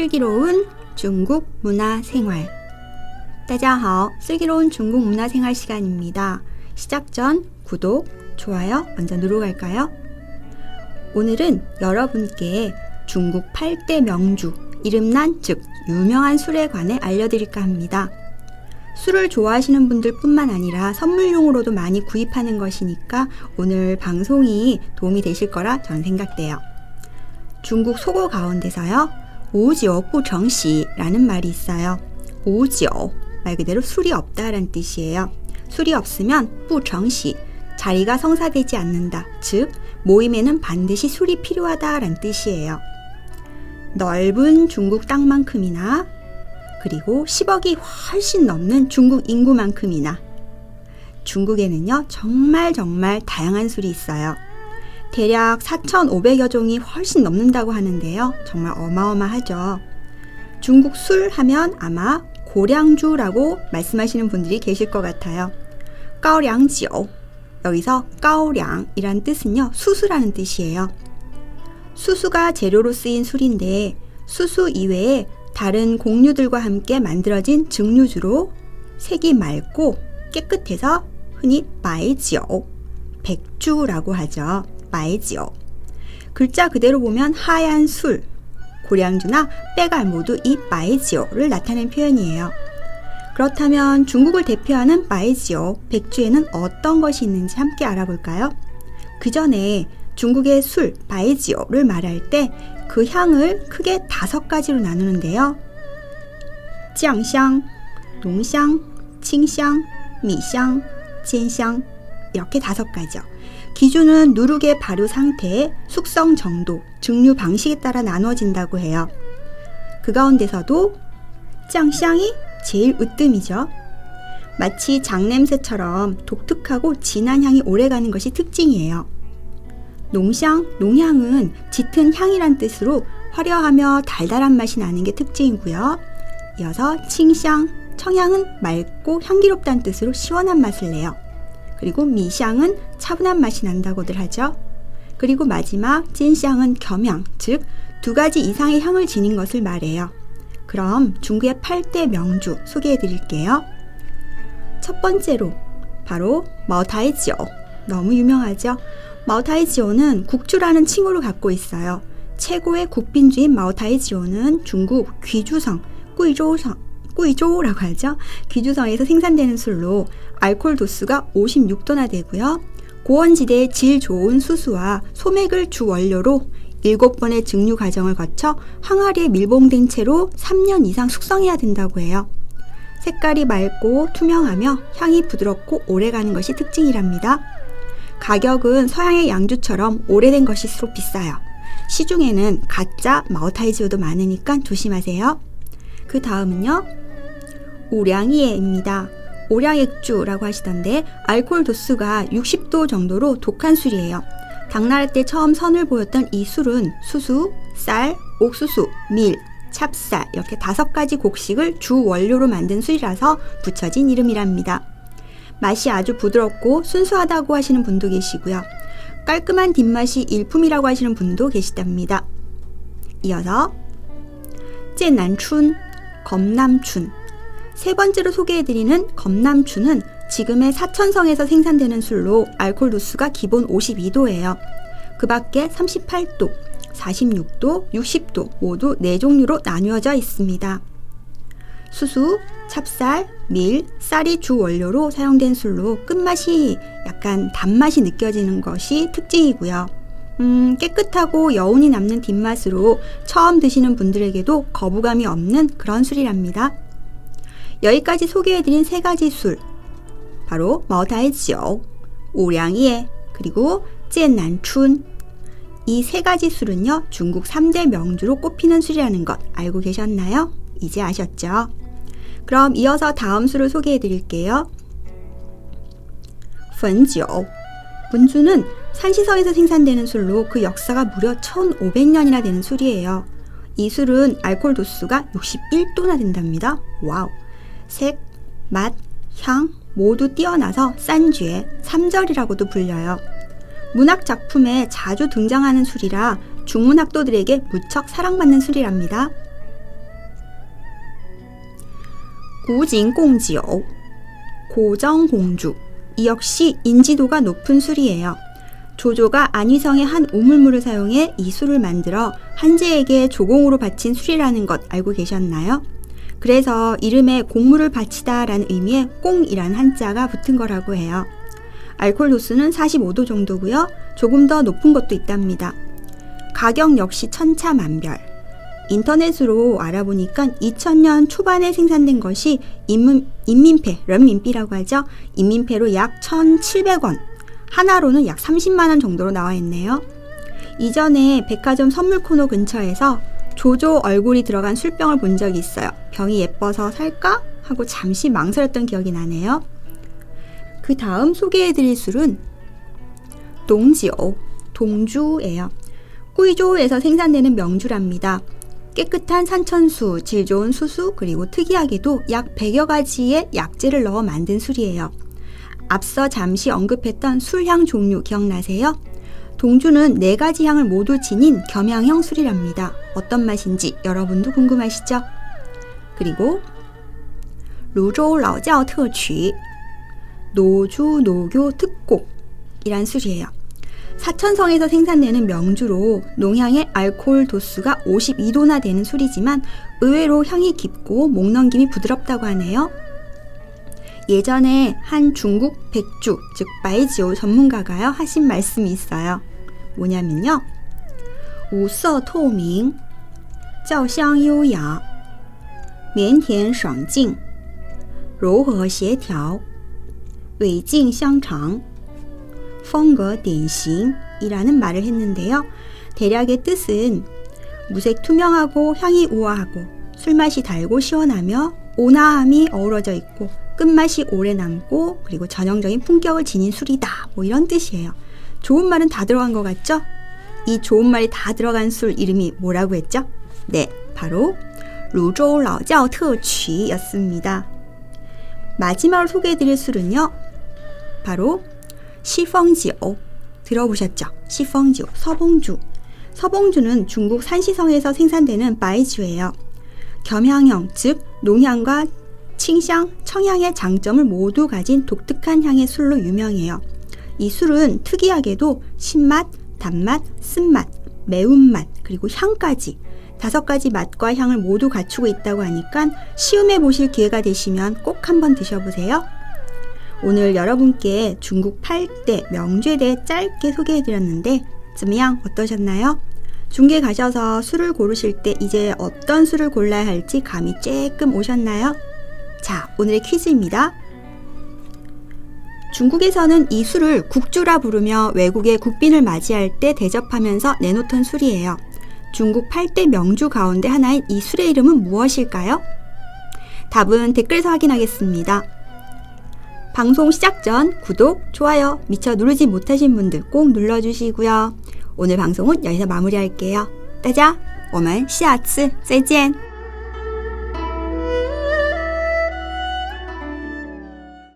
슬기로운 중국 문화생활. 大家好, 슬기로운 중국 문화생활 시간입니다. 시작 전 구독, 좋아요 먼저 누르고 갈까요? 오늘은 여러분께 중국 8대 명주, 이름난 즉 유명한 술에 관해 알려드릴까 합니다. 술을 좋아하시는 분들 뿐만 아니라 선물용으로도 많이 구입하는 것이니까 오늘 방송이 도움이 되실 거라 저는 생각돼요. 중국 속어 가운데서요, 우지오 부정시라는 말이 있어요. 우지오, 말 그대로 술이 없다라는 뜻이에요. 술이 없으면 부정시, 자리가 성사되지 않는다. 즉, 모임에는 반드시 술이 필요하다라는 뜻이에요. 넓은 중국 땅만큼이나 그리고 10억이 훨씬 넘는 중국 인구만큼이나 중국에는요, 정말 다양한 술이 있어요. 대략 4,500여 종이 훨씬 넘는다고 하는데요. 정말 어마어마하죠. 중국 술 하면 아마 고량주라고 말씀하시는 분들이 계실 것 같아요. 까오량지오. 여기서 까오량이라는 뜻은요, 수수라는 뜻이에요. 수수가 재료로 쓰인 술인데 수수 이외에 다른 곡류들과 함께 만들어진 증류주로 색이 맑고 깨끗해서 흔히 마이지오, 백주라고 하죠. 마이지오. 글자 그대로 보면 하얀 술, 고량주나 빼갈 모두 이 마이지오를 나타낸 표현이에요. 그렇다면 중국을 대표하는 마이지오, 백주에는 어떤 것이 있는지 함께 알아볼까요? 그 전에 중국의 술, 마이지오를 말할 때 그 향을 크게 5가지로 나누는데요. 짱향, 농향, 칭향, 미향, 젠향, 이렇게 5가지요. 기준은 누룩의 발효 상태, 숙성 정도, 증류 방식에 따라 나누어진다고 해요. 그 가운데서도 짱향이 제일 으뜸이죠. 마치 장냄새처럼 독특하고 진한 향이 오래가는 것이 특징이에요. 농향은 짙은 향이란 뜻으로 화려하며 달달한 맛이 나는 게 특징이고요. 이어서 칭향, 청향은 맑고 향기롭다는 뜻으로 시원한 맛을 내요. 그리고 미향은 차분한 맛이 난다고들 하죠. 그리고 마지막 찐향은 겸향, 즉 2가지 이상의 향을 지닌 것을 말해요. 그럼 중국의 8대 명주 소개해 드릴게요. 첫 번째로 바로 마오타이지오. 너무 유명하죠. 마오타이지오는 국주라는 칭호를 갖고 있어요. 최고의 국빈주인 마오타이지오는 중국 귀주성, 꾸이조우라고 하죠. 귀주성에서 생산되는 술로 알코올 도수가 56도나 되고요. 고원지대의 질 좋은 수수와 소맥을 주 원료로 7번의 증류 과정을 거쳐 항아리에 밀봉된 채로 3년 이상 숙성해야 된다고 해요. 색깔이 맑고 투명하며 향이 부드럽고 오래가는 것이 특징이랍니다. 가격은 서양의 양주처럼 오래된 것일수록 비싸요. 시중에는 가짜 마오타이지오도 많으니까 조심하세요. 그 다음은요, 오량이에입니다. 오량액주라고 하시던데 알코올 도수가 60도 정도로 독한 술이에요. 당나라 때 처음 선을 보였던 이 술은 수수, 쌀, 옥수수, 밀, 찹쌀 이렇게 5가지 곡식을 주 원료로 만든 술이라서 붙여진 이름이랍니다. 맛이 아주 부드럽고 순수하다고 하시는 분도 계시고요. 깔끔한 뒷맛이 일품이라고 하시는 분도 계시답니다. 이어서 젠난춘, 검남춘. 세 번째로 소개해드리는 검남춘은 지금의 사천성에서 생산되는 술로 알코올 도수가 기본 52도예요. 그 밖에 38도, 46도, 60도 모두 4종류로 나뉘어져 있습니다. 수수, 찹쌀, 밀, 쌀이 주 원료로 사용된 술로 끝맛이 약간 단맛이 느껴지는 것이 특징이고요. 깨끗하고 여운이 남는 뒷맛으로 처음 드시는 분들에게도 거부감이 없는 그런 술이랍니다. 여기까지 소개해드린 3가지 술, 바로 마오타이지오, 오량이에, 그리고 젠난춘. 이 3가지 술은요, 중국 3대 명주로 꼽히는 술이라는 것 알고 계셨나요? 이제 아셨죠? 그럼 이어서 다음 술을 소개해 드릴게요. 분주. 분주는 산시성에서 생산되는 술로 그 역사가 무려 1500년이나 되는 술이에요. 이 술은 알코올 도수가 61도나 된답니다. 와우. 색, 맛, 향 모두 뛰어나서 싼주의 3절이라고도 불려요. 문학 작품에 자주 등장하는 술이라 중문학도들에게 무척 사랑받는 술이랍니다. 구진공지요, 고정공주. 이 역시 인지도가 높은 술이에요. 조조가 안위성의 한 우물물을 사용해 이 술을 만들어 한제에게 조공으로 바친 술이라는 것 알고 계셨나요? 그래서 이름에 공물을 바치다 라는 의미의 꽁이란 한자가 붙은 거라고 해요. 알코올 도수는 45도 정도고요. 조금 더 높은 것도 있답니다. 가격 역시 천차만별. 인터넷으로 알아보니까 2000년 초반에 생산된 것이 인민폐, 런민비라고 하죠. 인민폐로 약 1,700원, 하나로는 약 30만 원 정도로 나와 있네요. 이전에 백화점 선물 코너 근처에서 조조 얼굴이 들어간 술병을 본 적이 있어요. 병이 예뻐서 살까? 하고 잠시 망설였던 기억이 나네요. 그 다음 소개해드릴 술은 동지오, 동주예요. 꾸이조우에서 생산되는 명주랍니다. 깨끗한 산천수, 질 좋은 수수, 그리고 특이하게도 약 100여 가지의 약재를 넣어 만든 술이에요. 앞서 잠시 언급했던 술향 종류 기억나세요? 동주는 4가지 향을 모두 지닌 겸양형 술이랍니다. 어떤 맛인지 여러분도 궁금하시죠? 그리고 루조우 라오지ao 특취, 노주 노교 특곡이란 술이에요. 사천성에서 생산되는 명주로 농향의 알코올 도수가 52도나 되는 술이지만 의외로 향이 깊고 목넘김이 부드럽다고 하네요. 예전에 한 중국 백주, 즉 바이지오 전문가가요 하신 말씀이 있어요. 뭐냐면요. 五色透明, 较香优雅, 绵甜爽净, 柔和协调, 尾劲香长, 风格典型이라는 말을 했는데요. 대략의 뜻은 무색 투명하고 향이 우아하고 술맛이 달고 시원하며 온화함이 어우러져 있고 끝맛이 오래 남고 그리고 전형적인 품격을 지닌 술이다. 뭐 이런 뜻이에요. 좋은 말은 다 들어간 것 같죠? 이 좋은 말이 다 들어간 술 이름이 뭐라고 했죠? 네, 바로 루조우 라오지ao 특취였습니다. 마지막으로 소개해드릴 술은요. 바로 시펑지오. 들어보셨죠? 시펑지오, 서봉주. 서봉주는 중국 산시성에서 생산되는 바이주예요. 겸향형, 즉 농향과 칭향, 청향의 장점을 모두 가진 독특한 향의 술로 유명해요. 이 술은 특이하게도 신맛, 단맛, 쓴맛, 매운맛, 그리고 향까지 5가지 맛과 향을 모두 갖추고 있다고 하니까 시음해 보실 기회가 되시면 꼭 한번 드셔보세요. 오늘 여러분께 중국 8대 명주에 대해 짧게 소개해드렸는데 怎么样 어떠셨나요? 중국에 가셔서 술을 고르실 때 이제 어떤 술을 골라야 할지 감이 쬐끔 오셨나요? 자, 오늘의 퀴즈입니다. 중국에서는 이 술을 국주라 부르며 외국의 국빈을 맞이할 때 대접하면서 내놓던 술이에요. 중국 8대 명주 가운데 하나인 이 술의 이름은 무엇일까요? 답은 댓글에서 확인하겠습니다. 방송 시작 전 구독, 좋아요 미처 누르지 못하신 분들 꼭 눌러주시고요. 오늘 방송은 여기서 마무리할게요. 大家我们下次再见。